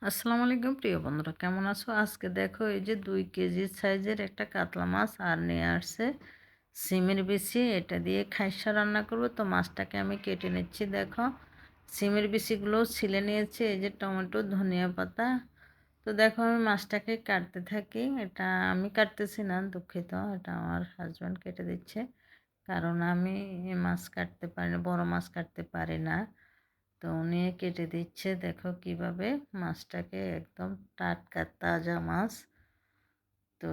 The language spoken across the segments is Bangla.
আসসালামু আলাইকুম প্রিয় বন্ধুরা, কেমন আছো? আজকে দেখো এই যে 2 কেজি সাইজের একটা কাতলা মাছ আর নিয়ে আসছে সিমের বিচি। এটা দিয়ে খাইসা রান্না করব। তো মাছটাকে আমি কেটে নিচ্ছি। দেখো সিমের বিচিগুলো ছিলে নিয়েছি। এই যে টমেটো, ধনিয়া পাতা। তো দেখো আমি মাছটাকে কাটতে থাকি। এটা আমি কাটতেছি না, দুঃখিত, এটা আমার হাজব্যান্ড কেটে দিচ্ছে। কারণ আমি মাছ কাটতে পারি না, বড় মাছ কাটতে পারি না। তো উনি কেটে দিচ্ছে। দেখো কিভাবে মাছটাকে, একদম টাটকা তাজা মাছ। তো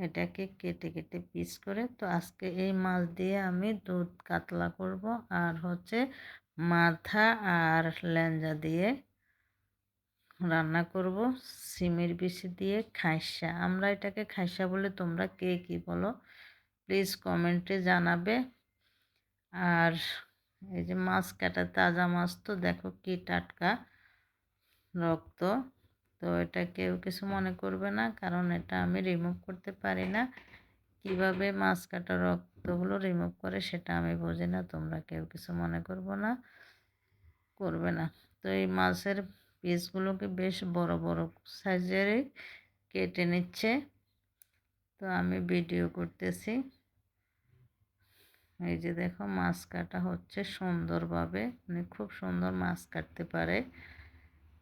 এটাকে কেটে কেটে পিস করে, তো আজকে এই মাছ দিয়ে আমি দুধ কাতলা করব আর হচ্ছে মাথা আর লেঞ্জা দিয়ে রান্না করব সিমের বিচি দিয়ে খাইসা। আমরা এটাকে খাইসা বলে, তোমরা কে কি বলো প্লিজ কমেন্টে জানাবে। আর এই যে মাছ কাটা তাজা মাছ, তো দেখো কি টাটকা রক্ত। তো এটা কেউ কিছু মনে করবে না, কারণ এটা আমি রিমুভ করতে পারি না। কিভাবে মাছ কাটা রক্তগুলো রিমুভ করে সেটা আমি বুঝি না, তোমরা কেউ কিছু মনে করবে না। তো এই মাছের পিসগুলোকে বেশ বড় বড় সাইজেরই কেটে নিচ্ছে। তো আমি ভিডিও করতেছি। এই যে দেখো মাছ কাটা হচ্ছে সুন্দরভাবে, মানে খুব সুন্দর মাছ কাটতে পারে।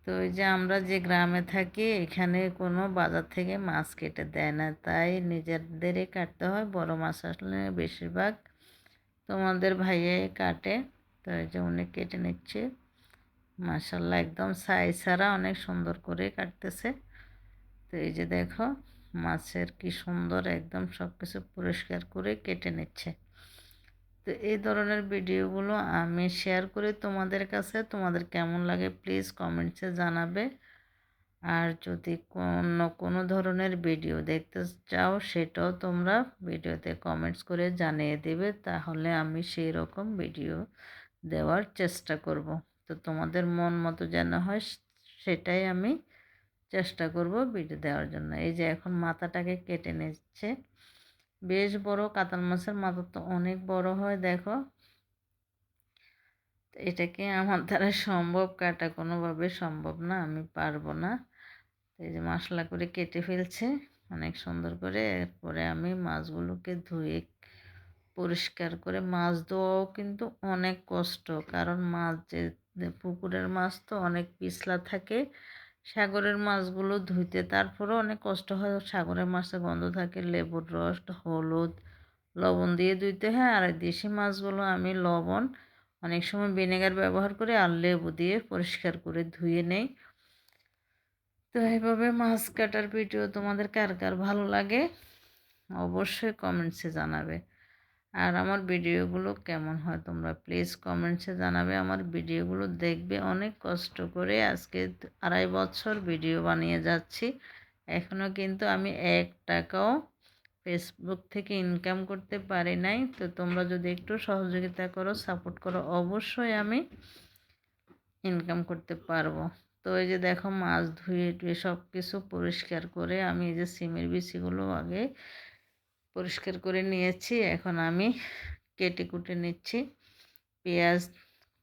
তো এই যে আমরা যে গ্রামে থাকি, এখানে কোনো বাজার থেকে মাছ কেটে দেয় না, তাই নিজেদেরই কাটতে হয়। বড় মাছ আসলে বেশিরভাগ তোমাদের ভাইয়াই কাটে। তো এই যে উনি কেটে নিচ্ছে, মাশাল্লাহ একদম সাইজ ছাড়া অনেক সুন্দর করে কাটতেছে। তো এই যে দেখো মাছের কি সুন্দর, একদম সব কিছু পরিষ্কার করে কেটে নিচ্ছে। তো এই ধরনের ভিডিওগুলো আমি শেয়ার করি তোমাদের কাছে, তোমাদের কেমন লাগে প্লিজ কমেন্টসে জানাবে। আর যদি কোনো ধরনের ভিডিও দেখতে চাও, সেটাও তোমরা ভিডিওতে কমেন্টস করে জানিয়ে দেবে, তাহলে আমি সেই রকম ভিডিও দেওয়ার চেষ্টা করব। তো তোমাদের মন মতো যেন হয় সেটাই আমি চেষ্টা করব ভিডিও দেওয়ার জন্য। এই যে এখন মাথাটাকে কেটে নিচ্ছে। বেশ বড়, কাতল মাছের মাথা তো অনেক বড় হয়। দেখো এটাকে আমার দ্বারা সম্ভব কাটা কোনোভাবে সম্ভব না, আমি পারবো না। এই যে মশলা করে কেটে ফেলছে অনেক সুন্দর করে। এরপরে আমি মাছগুলোকে ধুয়ে পরিষ্কার করে, মাছ ধোয়াও কিন্তু অনেক কষ্ট, কারণ মাছ যে পুকুরের মাছ তো অনেক পিছলা থাকে। সাগরের মাছগুলো ধুইতে তারপরেও অনেক কষ্ট হয়। সাগরের মাছে গন্ধ থাকে, লেবুর রস, হলুদ, লবণ দিয়ে ধুইতে হয়। আর দেশি মাছগুলো আমি লবণ, অনেক সময় ভিনেগার ব্যবহার করে আর লেবু দিয়ে পরিষ্কার করে ধুয়ে নেই। তো এইভাবে মাছ কাটার ভিডিও তোমাদের কার কার ভালো লাগে অবশ্যই কমেন্টসে জানাবে। আর আমার ভিডিওগুলো কেমন হয় তোমরা প্লিজ কমেন্টসে জানাবে। আমার ভিডিওগুলো দেখবে, অনেক কষ্ট করে আজকে 2.5 বছর ভিডিও বানিয়ে যাচ্ছি। এখনও কিন্তু আমি 1 টাকাও ফেসবুক থেকে ইনকাম করতে পারি নাই। তো তোমরা যদি একটু সহযোগিতা করো, সাপোর্ট করো, অবশ্যই আমি ইনকাম করতে পারবো। তো এই যে দেখো মাছ ধুয়ে টুয়ে সব কিছু পরিষ্কার করে আমি এই যে সিমের বিচিগুলো আগে পরিষ্কার করে নিয়েছি। এখন আমি কেটে কুটে নিচ্ছি। পেঁয়াজ,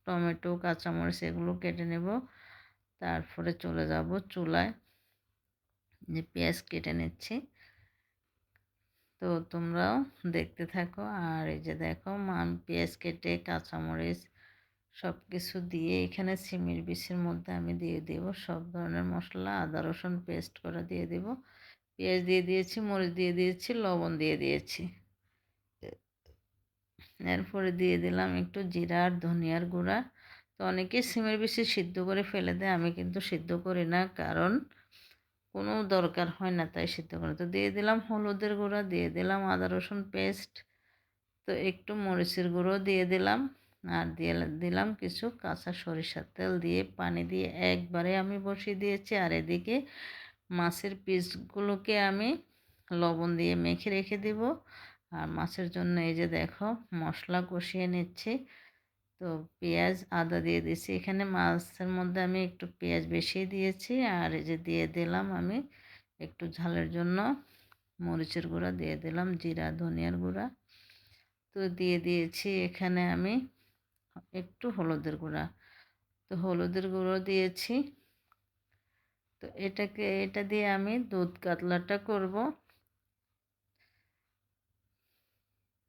টমেটো, কাঁচামরিচ এগুলো কেটে নেব। তারপরে চলে যাব চুলায়, যে পেঁয়াজ কেটে নিচ্ছি। তো তোমরাও দেখতে থাকো। আর এই যে দেখো পেঁয়াজ কেটে কাঁচামরিচ সব কিছু দিয়ে এখানে সিমের বিচির মধ্যে আমি দিয়ে দেব সব ধরনের মশলা, আদা রসুন পেস্ট করে দিয়ে দেব। পেঁয়াজ দিয়ে দিয়েছি, মরিচ দিয়ে দিয়েছি, লবণ দিয়ে দিয়েছি। এরপরে দিয়ে দিলাম একটু জিরা আর ধনিয়ার গুঁড়া। তো অনেকে সিমের বিচি সিদ্ধ করে ফেলে দেয়, আমি কিন্তু সিদ্ধ করি না, কারণ কোনো দরকার হয় না তাই সিদ্ধ করে। তো দিয়ে দিলাম হলুদের গুঁড়া, দিয়ে দিলাম আদা রসুন পেস্ট, তো একটু মরিচের গুঁড়ো দিয়ে দিলাম। আর দিয়ে দিলাম কিছু কাঁচা সরিষার তেল, দিয়ে পানি দিয়ে একবারে আমি বসিয়ে দিয়েছি। আর এদিকে মাছের পিসগুলোকে আমি লবণ দিয়ে মেখে রেখে দিব। আর মাছের জন্য এই যে দেখো মশলা কষিয়ে নিচ্ছি। তো পেঁয়াজ আদা দিয়ে দিয়েছি, এখানে মাছের মধ্যে আমি একটু পেঁয়াজ বেশি দিয়েছি। আর এই যে দিয়ে দিলাম আমি একটু ঝালের জন্য মরিচের গুঁড়া, দিয়ে দিলাম জিরা ধনিয়ার গুঁড়া। তো দিয়ে দিয়েছি এখানে আমি একটু হলুদের গুঁড়া। তো হলুদের গুঁড়ো দিয়েছি। এটা দিয়ে আমি দুধ কাতলাটা করব।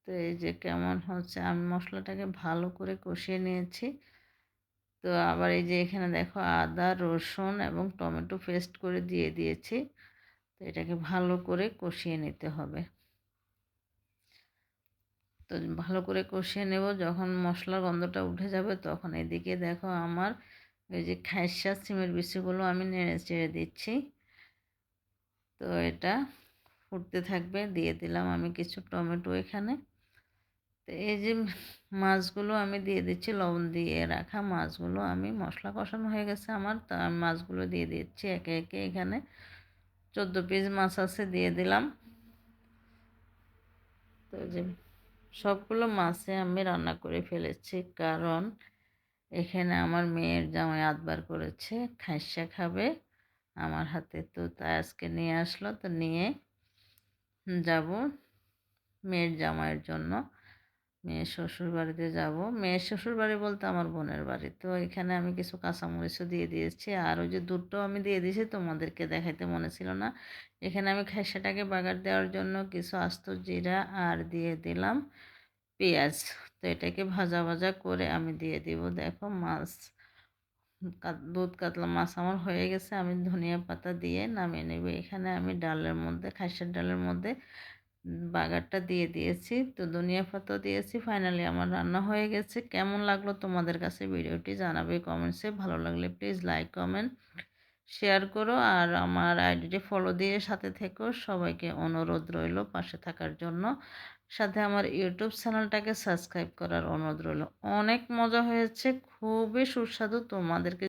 তো এই যে কেমন হচ্ছে, আমি মশলাটাকে ভালো করে কষিয়ে নিয়েছি। তো আবার এই যে এখানে দেখো আদা রসুন এবং টমেটো পেস্ট করে দিয়ে দিয়েছি। তো এটাকে ভালো করে কষিয়ে নিতে হবে। তো ভালো করে কষিয়ে নেব, যখন মশলার গন্ধটা উঠে যাবে তখন এদিকে দেখো আমার এই যে খাইসা সিমের বিচিগুলো আমি নেড়ে চেড়ে দিচ্ছি। তো এটা ফুটতে থাকবে, দিয়ে দিলাম আমি কিছু টমেটো এখানে। তো এই যে মাছগুলো আমি দিয়ে দিচ্ছি, লবণ দিয়ে রাখা মাছগুলো, আমি মশলা কষানো হয়ে গেছে আমার, তা আমি মাছগুলো দিয়ে দিচ্ছি একে একে। এখানে 14 পিস মাছ আছে, দিয়ে দিলাম। তো যে সবগুলো মাছে আমি রান্না করে ফেলেছি, কারণ এখানে আমার মেয়ের জামাই আদবার করেছে, খাইসা খাবে আমার হাতে। তো তাই আজকে নিয়ে আসলো, তো নিয়ে যাব মেয়ের জামাইয়ের জন্য। মেয়ের শ্বশুর বাড়িতে যাব, মেয়ের শ্বশুর বাড়ি বলতে আমার বোনের বাড়ি। তো এখানে আমি কিছু কাঁচামরিচও দিয়ে দিয়েছি, আর ওই যে দুধটাও আমি দিয়ে দিয়েছি, তোমাদেরকে দেখাইতে মনে ছিল না। এখানে আমি খাইসাটাকে বাগার দেওয়ার জন্য কিছু আস্ত জিরা আর দিয়ে দিলাম পেঁয়াজ। তো এটাকে ভাজা ভাজা করে আমি দিয়ে দিব। দেখো মাছ, দুধ কাতলা মাছ আমার হয়ে গেছে, আমি ধনিয়া পাতা দিয়ে নামিয়ে নেব। এখানে আমি ডালের মধ্যে, খাসির ডালের মধ্যে বাগারটা দিয়ে দিয়েছি, তো ধনিয়া পাতা দিয়েছি। ফাইনালি আমার রান্না হয়ে গেছে। কেমন লাগলো তোমাদের কাছে ভিডিওটি জানাবে কমেন্টসে। ভালো লাগলে প্লিজ লাইক কমেন্ট শেয়ার করো, আর আমার আইডিটি ফলো দিয়ে সাথে থেকো। সবাইকে অনুরোধ রইল পাশে থাকার জন্য, সাথে আমার ইউটিউব চ্যানেলটাকে সাবস্ক্রাইব করার অনুরোধ রইল। অনেক মজা হয়েছে, খুবই সুস্বাদু। তোমাদেরকে